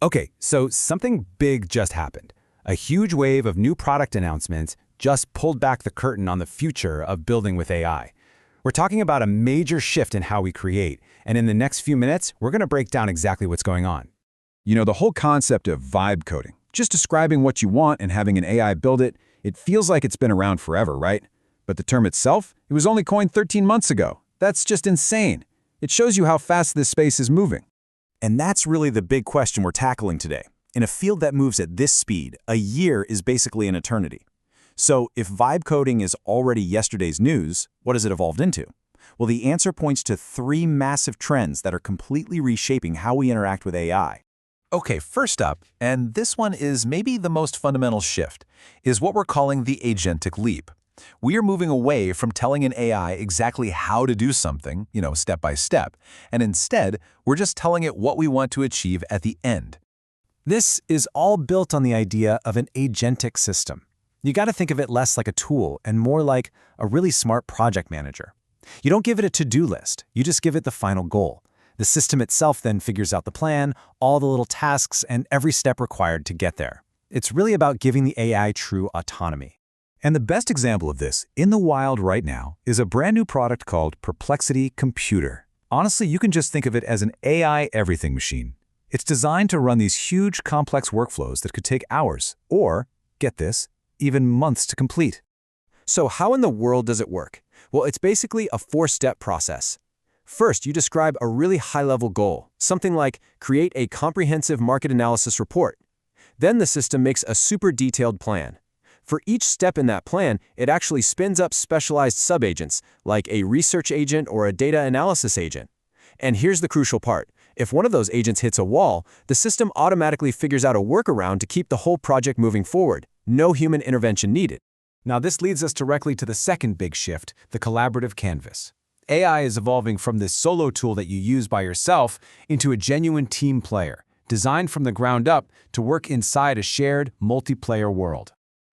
Okay, so something big just happened. A huge wave of new product announcements just pulled back the curtain on the future of building with AI. We're talking about a major shift in how we create, and in the next few minutes, we're going to break down exactly what's going on. You know, the whole concept of vibe coding, just describing what you want and having an AI build it, it feels like it's been around forever, right? But the term itself, it was only coined 13 months ago. That's just insane. It shows you how fast this space is moving. And that's really the big question we're tackling today. In a field that moves at this speed, a year is basically an eternity. So if vibe coding is already yesterday's news, what has it evolved into? Well, the answer points to three massive trends that are completely reshaping how we interact with AI. Okay, first up, and this one is maybe the most fundamental shift, is what we're calling the Agentic Leap. We are moving away from telling an AI exactly how to do something, step by step, and instead, we're just telling it what we want to achieve at the end. This is all built on the idea of an agentic system. You got to think of it less like a tool and more like a really smart project manager. You don't give it a to-do list, you just give it the final goal. The system itself then figures out the plan, all the little tasks, and every step required to get there. It's really about giving the AI true autonomy. And the best example of this, in the wild right now, is a brand new product called Perplexity Computer. Honestly, you can just think of it as an AI everything machine. It's designed to run these huge, complex workflows that could take hours, or, get this, even months to complete. So how in the world does it work? Well, it's basically a four-step process. First, you describe a really high-level goal, something like create a comprehensive market analysis report. Then the system makes a super detailed plan. For each step in that plan, it actually spins up specialized subagents, like a research agent or a data analysis agent. And here's the crucial part. If one of those agents hits a wall, the system automatically figures out a workaround to keep the whole project moving forward. No human intervention needed. Now this leads us directly to the second big shift, the collaborative canvas. AI is evolving from this solo tool that you use by yourself into a genuine team player, designed from the ground up to work inside a shared, multiplayer world.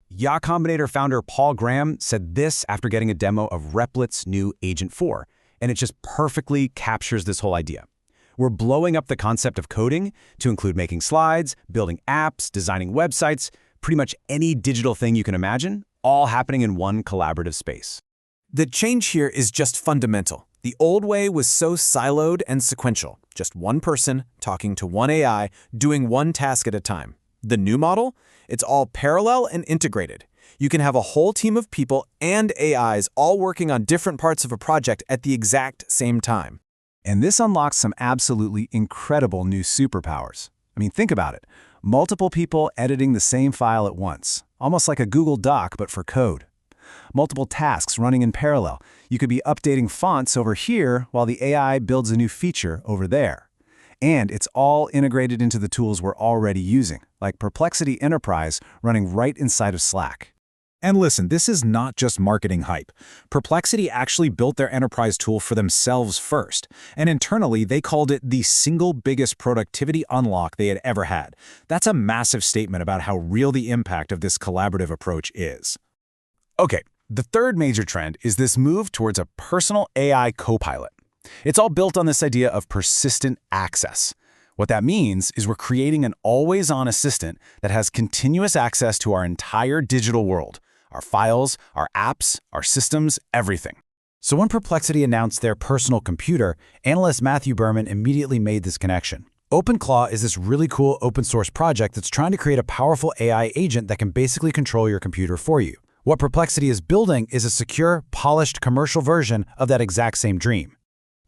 Y Combinator founder Paul Graham said this after getting a demo of Replit's new Agent 4, and it just perfectly captures this whole idea. We're blowing up the concept of coding to include making slides, building apps, designing websites, pretty much any digital thing you can imagine, all happening in one collaborative space. The change here is just fundamental. The old way was so siloed and sequential, just one person talking to one AI, doing one task at a time. The new model? It's all parallel and integrated. You can have a whole team of people and AIs all working on different parts of a project at the exact same time. And this unlocks some absolutely incredible new superpowers. I mean, think about it. Multiple people editing the same file at once, almost like a Google Doc but for code. Multiple tasks running in parallel. You could be updating fonts over here while the AI builds a new feature over there. And it's all integrated into the tools we're already using, like Perplexity Enterprise running right inside of Slack. And listen, this is not just marketing hype. Perplexity actually built their enterprise tool for themselves first, and internally they called it the single biggest productivity unlock they had ever had. That's a massive statement about how real the impact of this collaborative approach is. Okay, the third major trend is this move towards a personal AI copilot. It's all built on this idea of persistent access. What that means is we're creating an always-on assistant that has continuous access to our entire digital world, our files, our apps, our systems, everything. So when Perplexity announced their personal computer, analyst Matthew Berman immediately made this connection. OpenClaw is this really cool open-source project that's trying to create a powerful AI agent that can basically control your computer for you. What Perplexity is building is a secure, polished commercial version of that exact same dream.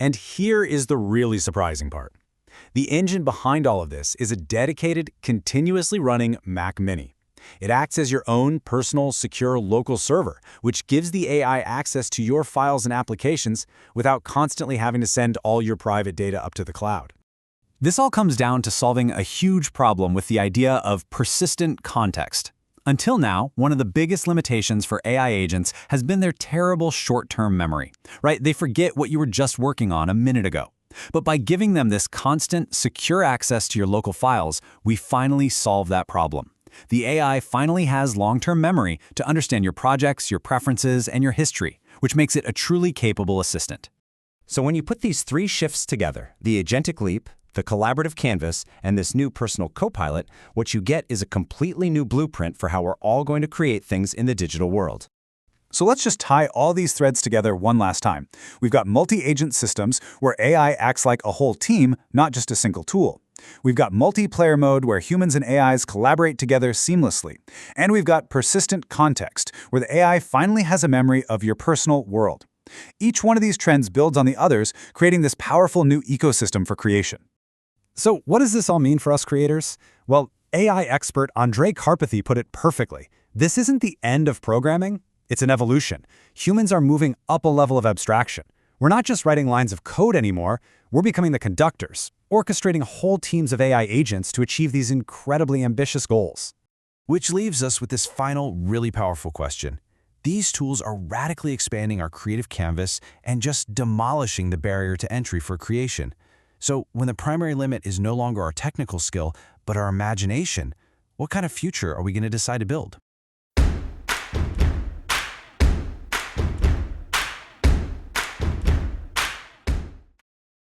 And here is the really surprising part. The engine behind all of this is a dedicated, continuously running Mac Mini. It acts as your own personal, secure local server, which gives the AI access to your files and applications without constantly having to send all your private data up to the cloud. This all comes down to solving a huge problem with the idea of persistent context. Until now, one of the biggest limitations for AI agents has been their terrible short-term memory, right? They forget what you were just working on a minute ago. But by giving them this constant, secure access to your local files, we finally solve that problem. The AI finally has long-term memory to understand your projects, your preferences, and your history, which makes it a truly capable assistant. So when you put these three shifts together, the Agentic Leap, the collaborative canvas, and this new personal copilot, what you get is a completely new blueprint for how we're all going to create things in the digital world. So let's just tie all these threads together one last time. We've got multi-agent systems where AI acts like a whole team, not just a single tool. We've got multiplayer mode where humans and AIs collaborate together seamlessly. And we've got persistent context, where the AI finally has a memory of your personal world. Each one of these trends builds on the others, creating this powerful new ecosystem for creation. So what does this all mean for us creators? Well, AI expert Andrej Karpathy put it perfectly. This isn't the end of programming, it's an evolution. Humans are moving up a level of abstraction. We're not just writing lines of code anymore, we're becoming the conductors, orchestrating whole teams of AI agents to achieve these incredibly ambitious goals. Which leaves us with this final, really powerful question. These tools are radically expanding our creative canvas and just demolishing the barrier to entry for creation. So when the primary limit is no longer our technical skill, but our imagination, what kind of future are we going to decide to build?